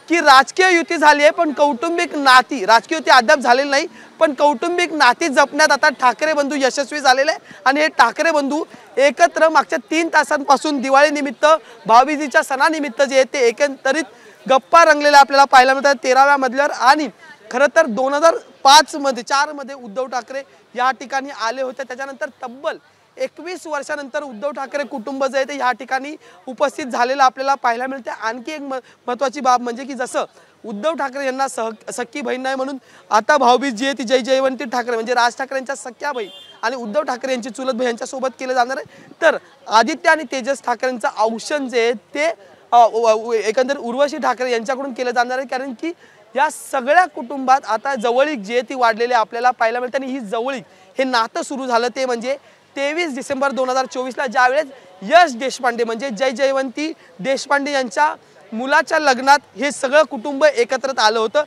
की राजकीय युती झाली आहे पण कौटुंबिक नाती, राजकीय युती अद्याप झालेली नाही पण कौटुंबिक नाती जपण्यात आता ठाकरे बंधू यशस्वी झालेले आणि हे ठाकरे बंधू एकत्र मागच्या 3 तासांपासून दिवाळी निमित्त भाऊबीजेच्या सणानिमित्त जे ते एकंदरीत गप्पा रंगलेल्या आपल्याला पाहायला मिळतात 13व्या मजल्यावर। आणि खरं तर 2005 मध्ये 4 मध्ये उद्धव ठाकरे या ठिकाणी आले होते, त्याच्यानंतर तब्बल 21 वर्षानंतर उद्धव ठाकरे कुटुंब जे ते या ठिकाणी उपस्थित झालेलं आपल्याला पाहायला मिळते। आणखी एक महत्त्वाची बाब म्हणजे की जसं उद्धव ठाकरे यांना सख्खी बहीण नाही म्हणून आता भाऊबीज जी आहे ती जय जयवंती ठाकरे म्हणजे राज ठाकरेंच्या सख्या बहीण आणि उद्धव ठाकरे यांची चुलत बहीण यांच्या सोबत केलं जाणार आहे। तर आदित्य आणि तेजस ठाकरेंचं औक्षण जे ते एकंदर उर्वशी ठाकरे यांच्याकडून केलं जाणार आहे, कारण की या सगळ्या कुटुंबात आता जवळीक जी ती वाढलेली आपल्याला पाहायला मिळते। आणि ही जवळीक हे नातं सुरू झालं ते म्हणजे 23 डिसेंबर 2024 ला ज्यावेळेस यश देशपांडे म्हणजे जय जयवंती देशपांडे यांच्या मुलाच्या लग्नात हे सगळं कुटुंब एकत्रित आलं होतं।